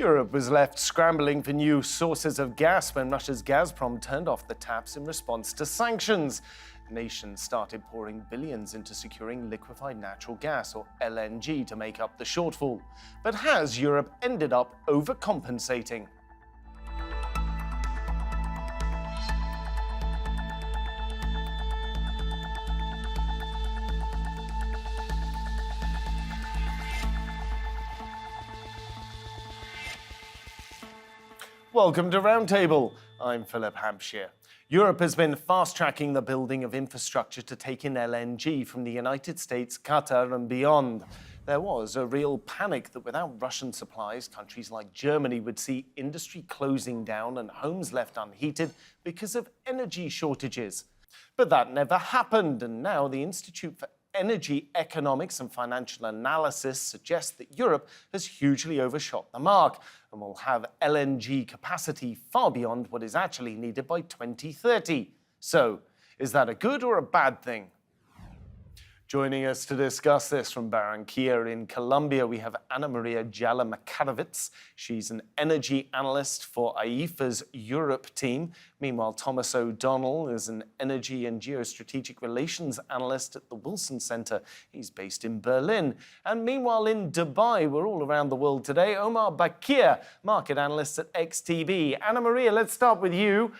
Europe was left scrambling for new sources of gas when Russia's Gazprom turned off the taps in response to sanctions. Nations started pouring billions into securing liquefied natural gas, or LNG, to make up the shortfall. But has Europe ended up overcompensating? Welcome to Roundtable. I'm Philip Hampsheir. Europe has been fast-tracking the building of infrastructure to take in LNG from the United States, Qatar and beyond. There was a real panic that without Russian supplies, countries like Germany would see industry closing down and homes left unheated because of energy shortages. But that never happened, and now the Institute for Energy Economics and Financial Analysis suggests that Europe has hugely overshot the mark and will have LNG capacity far beyond what is actually needed by 2030. So, is that a good or a bad thing? Joining us to discuss this from Barranquilla in Colombia, we have Maria Jaller-Makarewicz. She's an energy analyst for IEEFA's Europe team. Meanwhile, Thomas O'Donnell is an energy and geostrategic relations analyst at the Wilson Center. He's based in Berlin. And meanwhile, in Dubai, we're all around the world today, Omar Bakir, market analyst at XTB. Maria, let's start with you.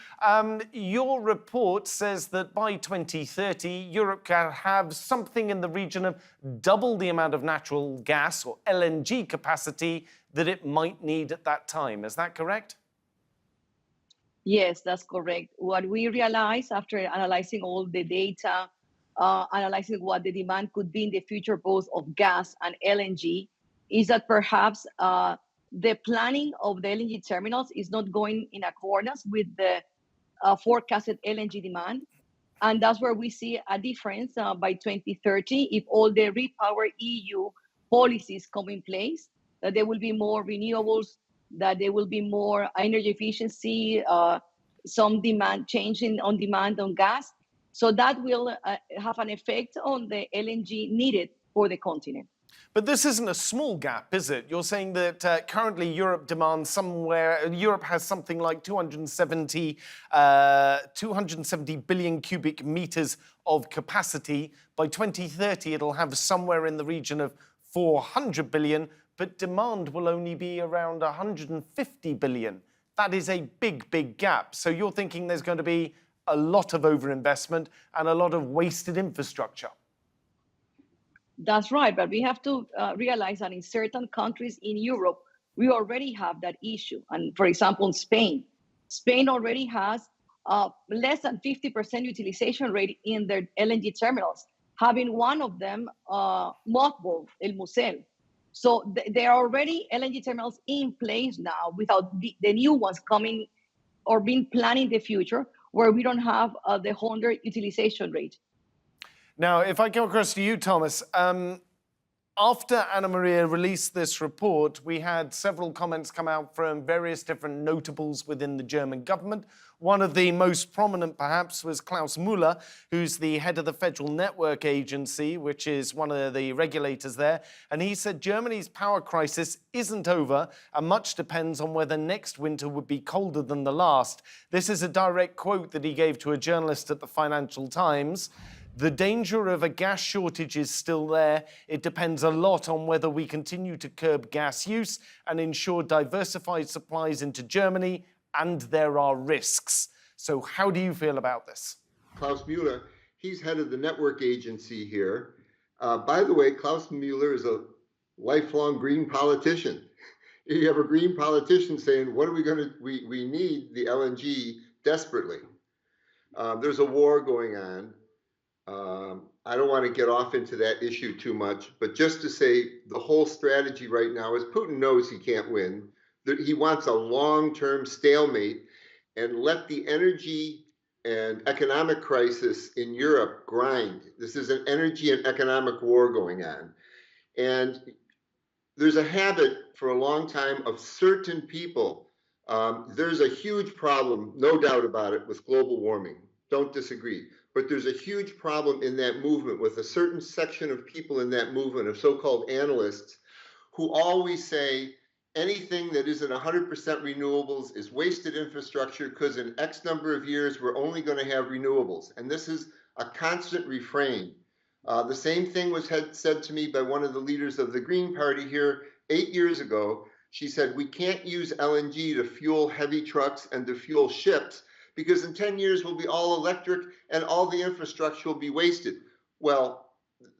Your report says that by 2030, Europe can have something in the region of double the amount of natural gas or LNG capacity that it might need at that time. Is that correct? Yes, that's correct. What we realized after analyzing all the data, analyzing what the demand could be in the future, both of gas and LNG, is that perhaps the planning of the LNG terminals is not going in accordance with the forecasted LNG demand. And that's where we see a difference by 2030 if all the Repower EU policies come in place, that there will be more renewables, that there will be more energy efficiency, some demand changing on demand on gas. So that will have an effect on the LNG needed for the continent. But this isn't a small gap, is it? You're saying that currently Europe has something like 270 billion cubic meters of capacity. By 2030, it'll have somewhere in the region of 400 billion, but demand will only be around 150 billion. That is a big, big gap. So you're thinking there's going to be a lot of overinvestment and a lot of wasted infrastructure. That's right, but we have to realize that in certain countries in Europe, we already have that issue. And for example, in Spain already has less than 50% utilization rate in their LNG terminals, having one of them mothballed, El Musel. So there are already LNG terminals in place now without the new ones coming or being planned in the future, where we don't have the 100 utilization rate. Now, if I come across to you, Thomas, after Maria released this report, we had several comments come out from various different notables within the German government. One of the most prominent, perhaps, was Klaus Mueller, who's the head of the Federal Network Agency, which is one of the regulators there. And he said Germany's power crisis isn't over, and much depends on whether next winter would be colder than the last. This is a direct quote that he gave to a journalist at the Financial Times. The danger of a gas shortage is still there. It depends a lot on whether we continue to curb gas use and ensure diversified supplies into Germany, and there are risks. So how do you feel about this? Klaus Mueller, he's head of the network agency here. By the way, Klaus Mueller is a lifelong Green politician. You have a Green politician saying, what are we going to, we need the LNG desperately. There's a war going on. I don't want to get off into that issue too much, but just to say the whole strategy right now is Putin knows he can't win, that he wants a long-term stalemate and let the energy and economic crisis in Europe grind. This is an energy and economic war going on. And there's a habit for a long time of certain people. There's a huge problem, no doubt about it, with global warming. Don't disagree. But there's a huge problem in that movement with a certain section of people in that movement of so-called analysts who always say anything that isn't 100% renewables is wasted infrastructure because in X number of years, we're only going to have renewables. And this is a constant refrain. The same thing was said to me by one of the leaders of the Green Party here 8 years ago. She said, we can't use LNG to fuel heavy trucks and to fuel ships because in 10 years we'll be all electric and all the infrastructure will be wasted. Well,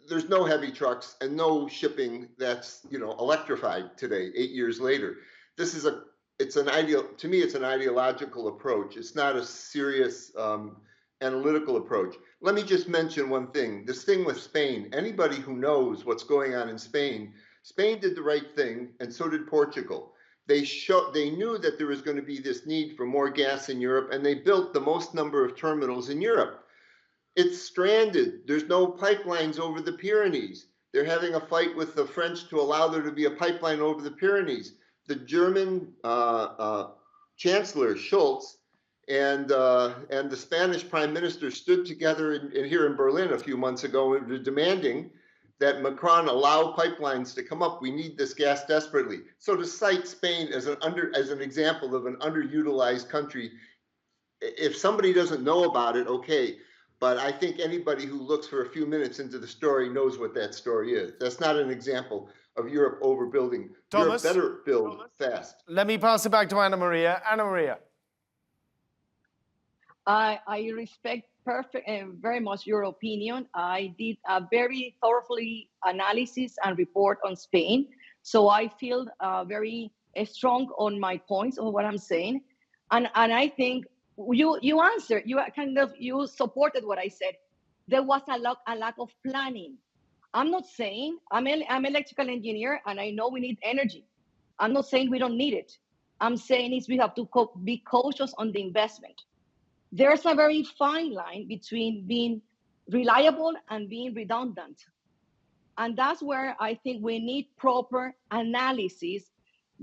there's no heavy trucks and no shipping that's, electrified today, 8 years later. This is to me, it's an ideological approach. It's not a serious analytical approach. Let me just mention one thing. This thing with Spain, anybody who knows what's going on in Spain did the right thing, and so did Portugal. They knew that there was going to be this need for more gas in Europe, and they built the most number of terminals in Europe. It's stranded. There's no pipelines over the Pyrenees. They're having a fight with the French to allow there to be a pipeline over the Pyrenees. The German Chancellor Schultz and the Spanish Prime Minister stood together here in Berlin a few months ago and were demanding that Macron allow pipelines to come up. We need this gas desperately. So to cite Spain as an example of an underutilized country, if somebody doesn't know about it, okay. But I think anybody who looks for a few minutes into the story knows what that story is. That's not an example of Europe overbuilding. Thomas, Europe better build fast. Let me pass it back to Anna Maria. Anna Maria. I respect very much your opinion. I did a very thoroughly analysis and report on Spain. So I feel very strong on my points on what I'm saying. And I think you answered, you supported what I said. There was a lack of planning. I'm not saying, I'm an electrical engineer and I know we need energy. I'm not saying we don't need it. I'm saying is we have to be cautious on the investment. There's a very fine line between being reliable and being redundant. And that's where I think we need proper analysis,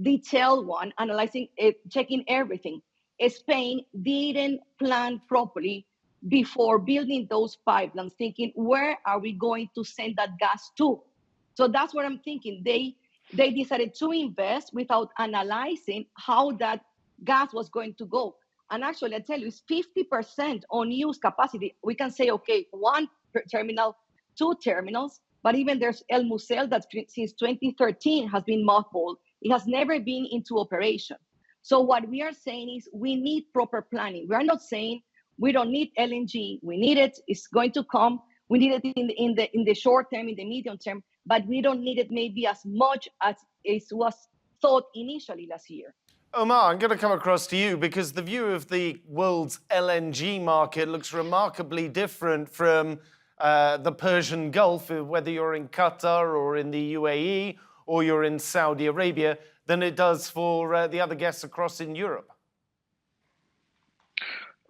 detailed one, analyzing, checking everything. Spain didn't plan properly before building those pipelines, thinking, where are we going to send that gas to? So that's what I'm thinking. They decided to invest without analyzing how that gas was going to go. And actually, I tell you, it's 50% unused capacity. We can say, okay, one terminal, two terminals, but even there's El Musel that since 2013 has been mothballed. It has never been into operation. So what we are saying is we need proper planning. We are not saying we don't need LNG. We need it. It's going to come. We need it in the short term, in the medium term, but we don't need it maybe as much as it was thought initially last year. Omar, I'm going to come across to you because the view of the world's LNG market looks remarkably different from the Persian Gulf, whether you're in Qatar or in the UAE or you're in Saudi Arabia, than it does for the other guests across in Europe.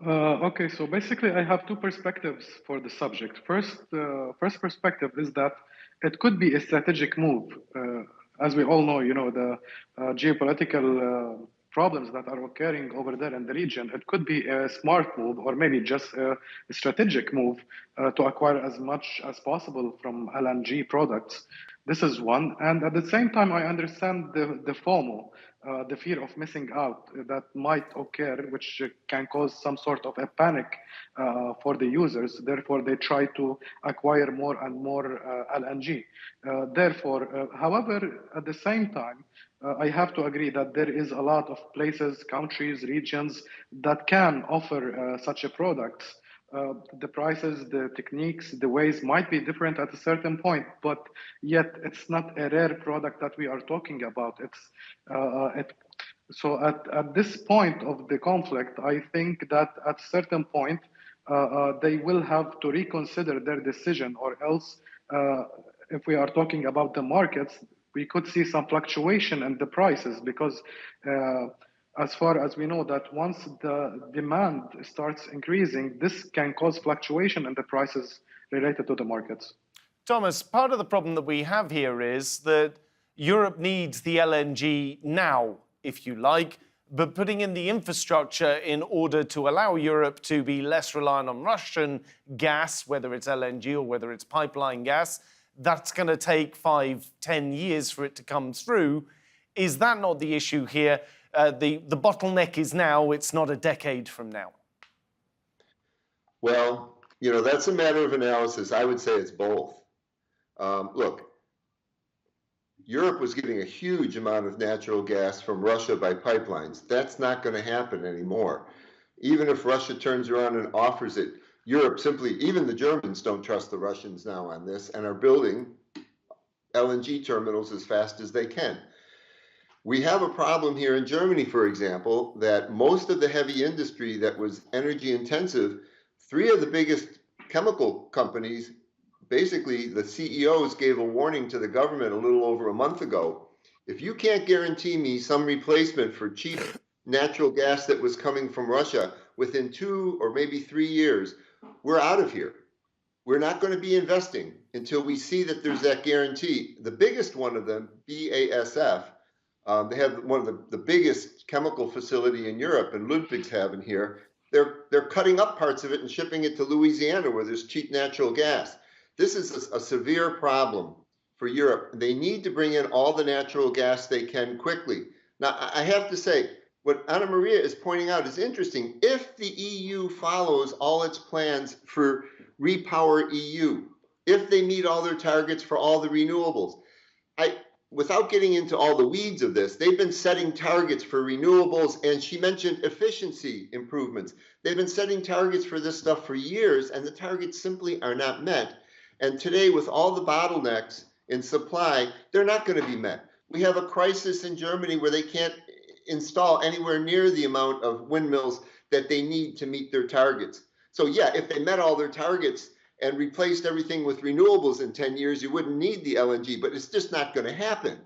Okay, so basically I have two perspectives for the subject. First perspective is that it could be a strategic move. As we all know, the geopolitical problems that are occurring over there in the region, it could be a smart move or maybe just a strategic move to acquire as much as possible from LNG products. This is one. And at the same time, I understand the FOMO, the fear of missing out that might occur, which can cause some sort of a panic for the users. Therefore, they try to acquire more and more LNG. However, at the same time, I have to agree that there is a lot of places, countries, regions that can offer such a product. The prices, the techniques, the ways might be different at a certain point, but yet it's not a rare product that we are talking about. So at this point of the conflict, I think that at a certain point, they will have to reconsider their decision, or else if we are talking about the markets, we could see some fluctuation in the prices because as far as we know that once the demand starts increasing, this can cause fluctuation in the prices related to the markets. Thomas, part of the problem that we have here is that Europe needs the LNG now, if you like, but putting in the infrastructure in order to allow Europe to be less reliant on Russian gas, whether it's LNG or whether it's pipeline gas, that's going to take 5-10 years for it to come through. Is that not the issue here? The bottleneck is now, it's not a decade from now. Well, that's a matter of analysis. I would say it's both. Look, Europe was getting a huge amount of natural gas from Russia by pipelines. That's not going to happen anymore. Even if Russia turns around and offers it, Europe simply, even the Germans don't trust the Russians now on this and are building LNG terminals as fast as they can. We have a problem here in Germany, for example, that most of the heavy industry that was energy intensive, 3 of the biggest chemical companies, basically the CEOs gave a warning to the government a little over a month ago. If you can't guarantee me some replacement for cheap natural gas that was coming from Russia within 2 or maybe 3 years, we're out of here. We're not going to be investing until we see that there's that guarantee. The biggest one of them, BASF, they have one of the biggest chemical facility in Europe, and Ludwigshafen here. They're cutting up parts of it and shipping it to Louisiana where there's cheap natural gas. This is a severe problem for Europe. They need to bring in all the natural gas they can quickly. Now, I have to say, what Anna Maria is pointing out is interesting. If the EU follows all its plans for Repower EU, if they meet all their targets for all the renewables, without getting into all the weeds of this, they've been setting targets for renewables, and she mentioned efficiency improvements. They've been setting targets for this stuff for years, and the targets simply are not met. And today, with all the bottlenecks in supply, they're not going to be met. We have a crisis in Germany where they can't install anywhere near the amount of windmills that they need to meet their targets. So yeah, if they met all their targets and replaced everything with renewables in 10 years, you wouldn't need the LNG, but it's just not going to happen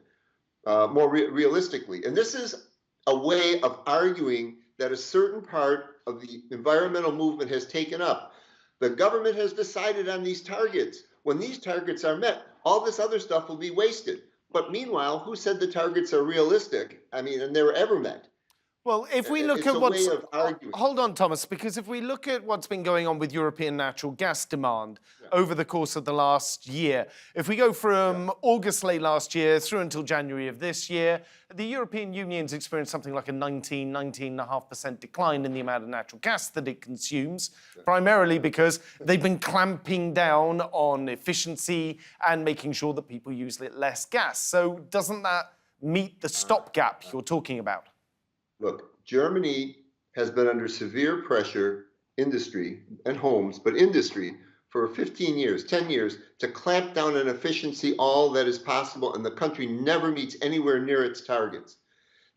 more realistically. And this is a way of arguing that a certain part of the environmental movement has taken up. The government has decided on these targets. When these targets are met, all this other stuff will be wasted. But meanwhile, who said the targets are realistic? I mean, and they were ever met. Well, if we look It's at a what's... way of arguing. Hold on, Thomas, because if we look at what's been going on with European natural gas demand over the course of the last year, if we go from August late last year through until January of this year, the European Union's experienced something like a 19.5% decline in the amount of natural gas that it consumes, primarily because they've been clamping down on efficiency and making sure that people use less gas. So doesn't that meet the stopgap you're talking about? Look, Germany has been under severe pressure, industry and homes, but industry for 15 years, 10 years, to clamp down on efficiency all that is possible, and the country never meets anywhere near its targets.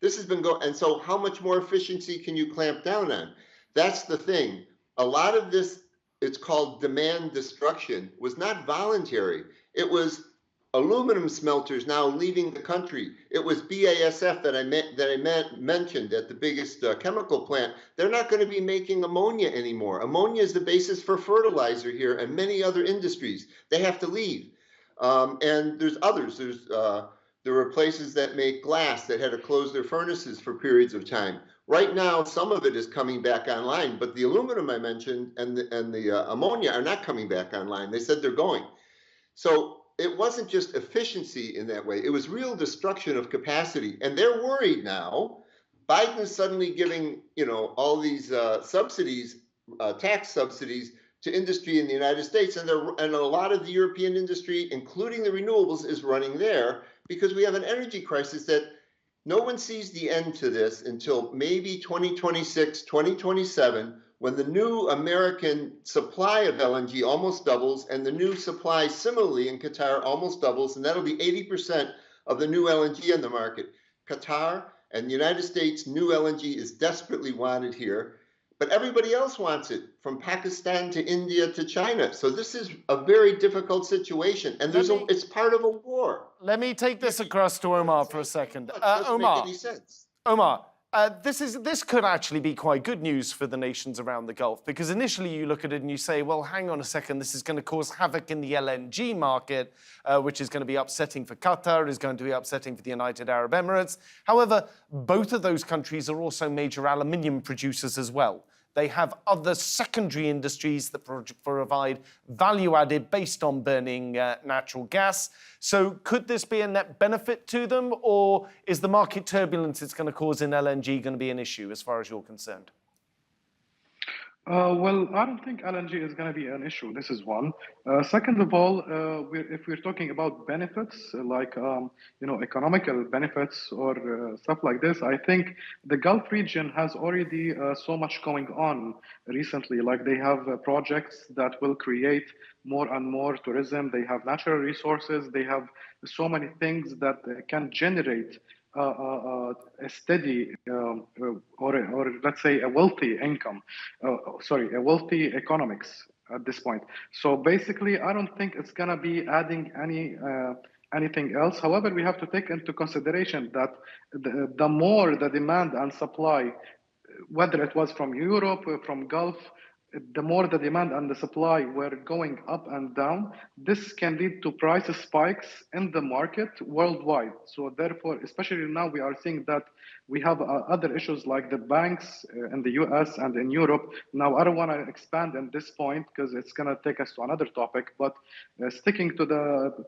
This has been going, and so how much more efficiency can you clamp down on? That's the thing. A lot of this, it's called demand destruction, was not voluntary. It was aluminum smelters now leaving the country. It was BASF that I mentioned at the biggest chemical plant. They're not going to be making ammonia anymore. Ammonia is the basis for fertilizer here and many other industries. They have to leave. And there's others. There were places that make glass that had to close their furnaces for periods of time. Right now, some of it is coming back online, but the aluminum I mentioned and the ammonia are not coming back online. They said they're going. So it wasn't just efficiency in that way. It was real destruction of capacity. And they're worried now. Biden is suddenly giving, all these subsidies, tax subsidies to industry in the United States. And a lot of the European industry, including the renewables, is running there because we have an energy crisis that no one sees the end to this until maybe 2026, 2027, when the new American supply of LNG almost doubles and the new supply similarly in Qatar almost doubles, and that'll be 80% of the new LNG on the market. Qatar and the United States new LNG is desperately wanted here, but everybody else wants it, from Pakistan to India to China. So this is a very difficult situation, and it's part of a war. Let me take this across to Omar for a second. Doesn't make any sense. Omar, this could actually be quite good news for the nations around the Gulf, because initially you look at it and you say, well, hang on a second, this is going to cause havoc in the LNG market, which is going to be upsetting for Qatar, is going to be upsetting for the United Arab Emirates. However, both of those countries are also major aluminium producers as well. They have other secondary industries that provide value added based on burning natural gas. So could this be a net benefit to them, or is the market turbulence it's going to cause in LNG going to be an issue as far as you're concerned? Well, I don't think LNG is going to be an issue. This is one. Second of all, if we're talking about benefits, like economical benefits or stuff like this, I think the Gulf region has already so much going on recently. Like they have projects that will create more and more tourism. They have natural resources. They have so many things that can generate a steady or let's say a wealthy income, a wealthy economics at this point. So basically, I don't think it's gonna be adding anything else. However, we have to take into consideration that the more the demand and supply, whether it was from Europe or from Gulf, the more the demand and the supply were going up and down, this can lead to price spikes in the market worldwide. So therefore, especially now, we are seeing that we have other issues like the banks in the US and in Europe. Now, I don't want to expand on this point because it's going to take us to another topic, but sticking to the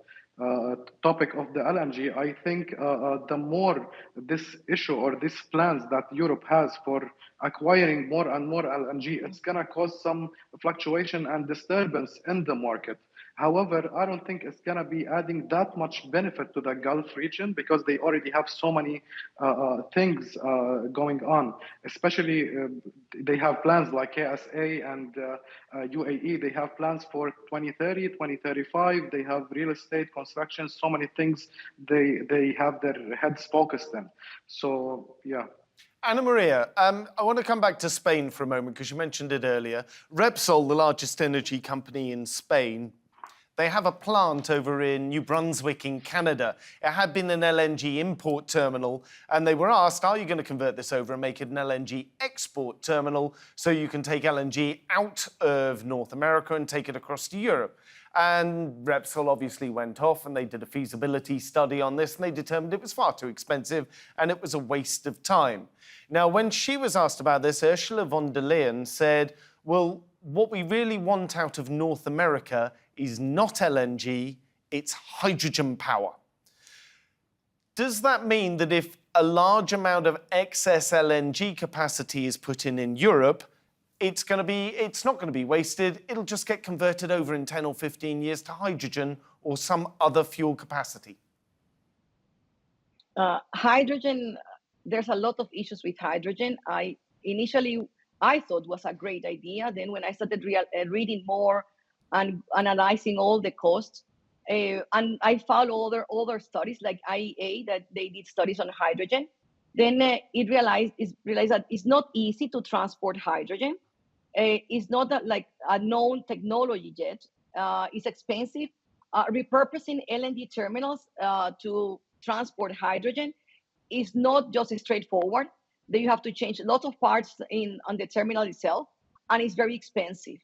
topic of the LNG, I think the more this issue or these plans that Europe has for acquiring more and more LNG, it's going to cause some fluctuation and disturbance in the market. However, I don't think it's going to be adding that much benefit to the Gulf region because they already have so many things going on. Especially, they have plans like KSA and UAE. They have plans for 2030, 2035. They have real estate, construction, so many things they have their heads focused in. So, yeah. Ana Maria, I want to come back to Spain for a moment because you mentioned it earlier. Repsol, the largest energy company in Spain, they have a plant over in New Brunswick in Canada. It had been an LNG import terminal, and they were asked, are you going to convert this over and make it an LNG export terminal so you can take LNG out of North America and take it across to Europe? And Repsol obviously went off and they did a feasibility study on this and they determined it was far too expensive and it was a waste of time. Now, when she was asked about this, Ursula von der Leyen said, well, what we really want out of North America is not LNG, it's hydrogen power. Does that mean that if a large amount of excess LNG capacity is put in Europe, it's not going to be wasted, it'll just get converted over in 10 or 15 years to hydrogen or some other fuel capacity? Hydrogen, there's a lot of issues with hydrogen. Initially I thought was a great idea. Then when I started reading more and analyzing all the costs, and I found other studies like IEA that they did studies on hydrogen, then it realized that it's not easy to transport hydrogen. It's not like a known technology yet. It's expensive. Repurposing LNG terminals to transport hydrogen is not just straightforward. Then you have to change lots of parts on the terminal itself, and it's very expensive.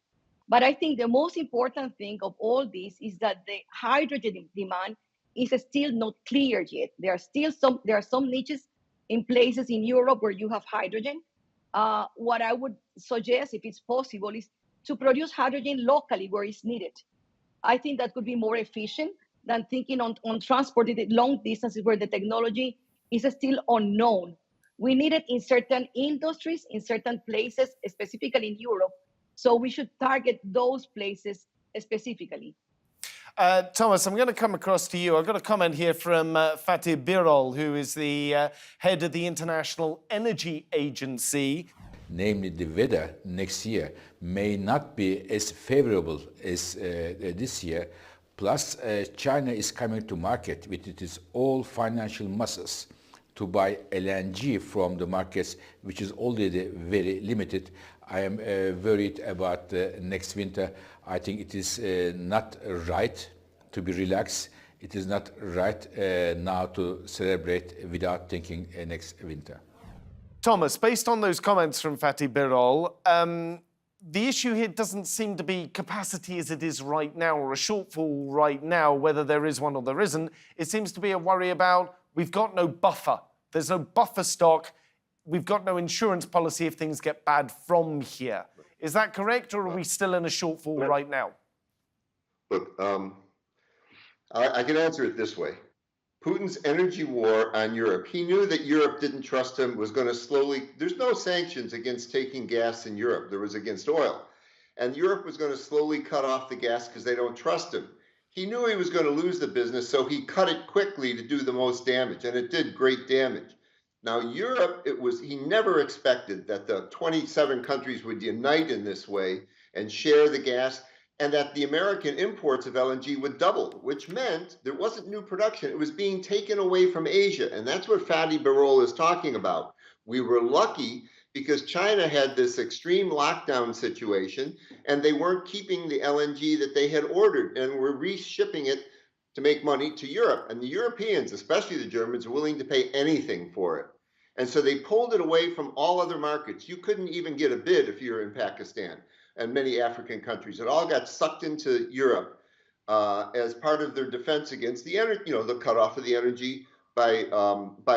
But I think the most important thing of all this is that the hydrogen demand is still not clear yet. There are some niches in places in Europe where you have hydrogen. What I would suggest, if it's possible, is to produce hydrogen locally where it's needed. I think that could be more efficient than thinking on transporting it long distances where the technology is still unknown. We need it in certain industries, in certain places, specifically in Europe. So we should target those places specifically. Thomas, I'm going to come across to you. I've got a comment here from Fatih Birol, who is the head of the International Energy Agency. Namely, the weather next year may not be as favorable as this year. Plus, China is coming to market with its all financial muscles to buy LNG from the markets, which is already very limited. I am worried about next winter. I think it is not right to be relaxed. It is not right now to celebrate without thinking next winter. Thomas, based on those comments from Fatih Birol, the issue here doesn't seem to be capacity as it is right now or a shortfall right now, whether there is one or there isn't. It seems to be a worry about we've got no buffer. There's no buffer stock. we've got no insurance policy if things get bad from here. Is that correct, or are we still in a shortfall right now? Look, I can answer it this way. Putin's energy war on Europe, he knew that Europe didn't trust him, was going to slowly, there's no sanctions against taking gas in Europe, there was against oil. And Europe was going to slowly cut off the gas because they don't trust him. He knew he was going to lose the business, so he cut it quickly to do the most damage, and it did great damage. Now Europe, he never expected that the 27 countries would unite in this way and share the gas, and that the American imports of LNG would double, which meant there wasn't new production. It was being taken away from Asia. And that's what Fatih Birol is talking about. We were lucky because China had this extreme lockdown situation and they weren't keeping the LNG that they had ordered and were reshipping it to make money to Europe. And the Europeans, especially the Germans, are willing to pay anything for it. And so they pulled it away from all other markets. You couldn't even get a bid if you were in Pakistan and many African countries. It all got sucked into Europe as part of their defense against the energy, the cutoff of the energy by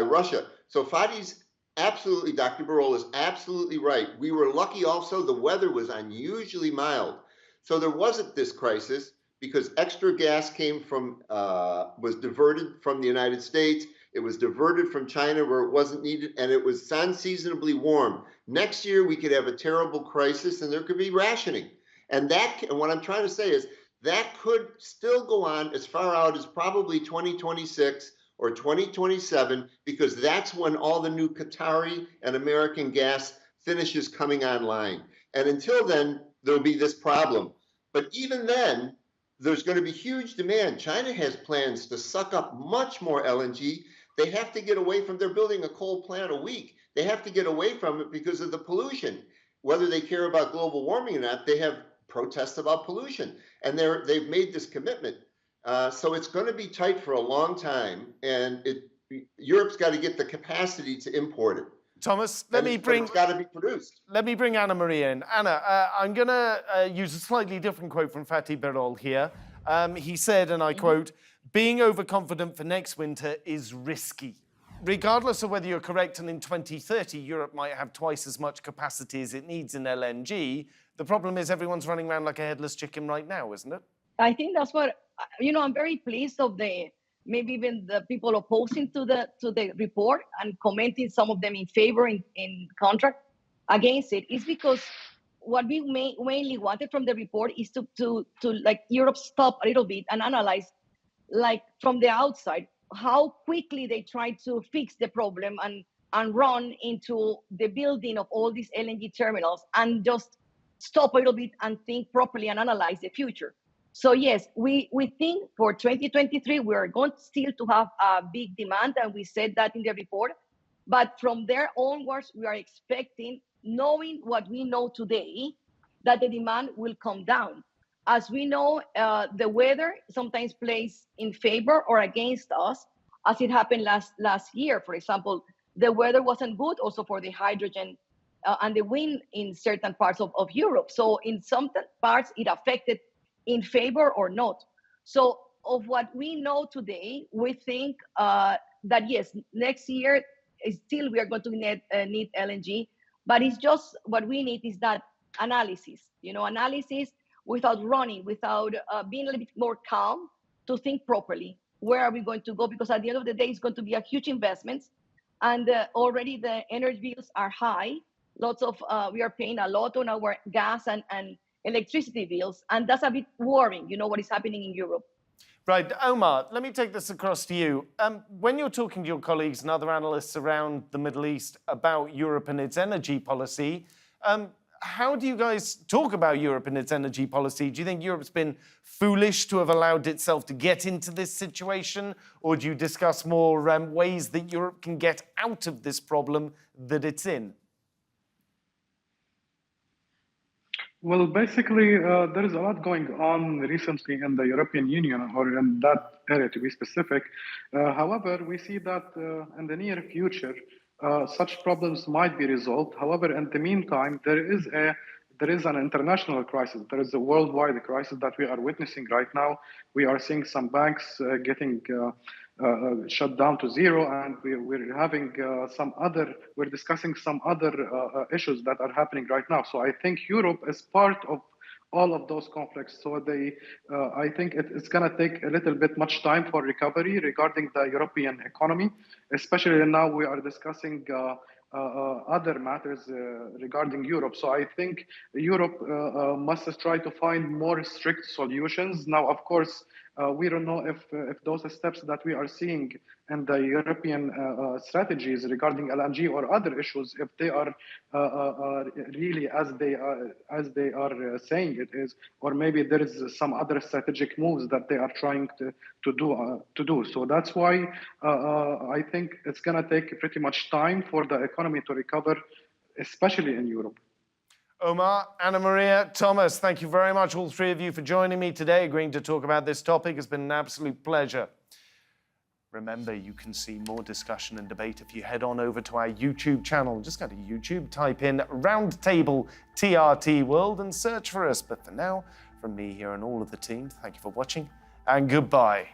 Russia. So Fatih's absolutely, Dr. Birol is absolutely right. We were lucky also, the weather was unusually mild. So there wasn't this crisis because extra gas came from, was diverted from the United States. It was diverted from China where it wasn't needed, and it was unseasonably warm. Next year, we could have a terrible crisis, and there could be rationing. And what I'm trying to say is that could still go on as far out as probably 2026 or 2027, because that's when all the new Qatari and American gas finishes coming online. And until then, there'll be this problem. But even then, there's going to be huge demand. China has plans to suck up much more LNG. They have to get away from, they're building a coal plant a week. They have to get away from it because of the pollution. Whether they care about global warming or not, they have protests about pollution. And they've made this commitment. So it's going to be tight for a long time. And Europe's got to get the capacity to import it. Thomas, it's got to be produced. Let me bring Anna Maria in. Anna, I'm going to use a slightly different quote from Fatih Birol here. He said, and I quote, "Being overconfident for next winter is risky." Regardless of whether you're correct and in 2030 Europe might have twice as much capacity as it needs in LNG, the problem is everyone's running around like a headless chicken right now, isn't it? I think that's what, I'm very pleased of maybe even the people opposing to the report and commenting, some of them in favor, in contract against it, is because what we mainly wanted from the report is to like Europe stop a little bit and analyze, like from the outside, how quickly they try to fix the problem and run into the building of all these LNG terminals and just stop a little bit and think properly and analyze the future. So yes, we think for 2023, we're going still to have a big demand, and we said that in the report. But from there onwards, we are expecting, knowing what we know today, that the demand will come down. As we know, the weather sometimes plays in favor or against us, as it happened last year. For example, the weather wasn't good also for the hydrogen and the wind in certain parts of Europe. So in some parts, it affected in favor or not. So of what we know today, we think that yes, next year still we are going to need LNG, but it's just what we need is that analysis, analysis without running, without being a little bit more calm to think properly. Where are we going to go? Because at the end of the day, it's going to be a huge investment, and already the energy bills are high. We are paying a lot on our gas and electricity bills, and that's a bit worrying, what is happening in Europe. Right, Omar, let me take this across to you. When you're talking to your colleagues and other analysts around the Middle East about Europe and its energy policy, how do you guys talk about Europe and its energy policy? Do you think Europe's been foolish to have allowed itself to get into this situation? Or do you discuss more ways that Europe can get out of this problem that it's in? Well, basically, there is a lot going on recently in the European Union, or in that area to be specific. However, we see that in the near future, such problems might be resolved. However, in the meantime, there is an international crisis. There is a worldwide crisis that we are witnessing right now. We are seeing some banks getting shut down to zero, and we're having we're discussing some other issues that are happening right now. So I think Europe is part of all of those conflicts. So I think it's going to take a little bit much time for recovery regarding the European economy, especially now we are discussing other matters regarding Europe. So I think Europe must try to find more strict solutions. Now, of course, we don't know if those steps that we are seeing in the European strategies regarding LNG or other issues, if they are really as they are saying it is, or maybe there is some other strategic moves that they are trying to do. So that's why I think it's going to take pretty much time for the economy to recover, especially in Europe. Omar, Anna Maria, Thomas, thank you very much, all three of you, for joining me today, agreeing to talk about this topic. It's been an absolute pleasure. Remember, you can see more discussion and debate if you head on over to our YouTube channel. Just go to YouTube, type in Roundtable TRT World and search for us. But for now, from me here and all of the team, thank you for watching and goodbye.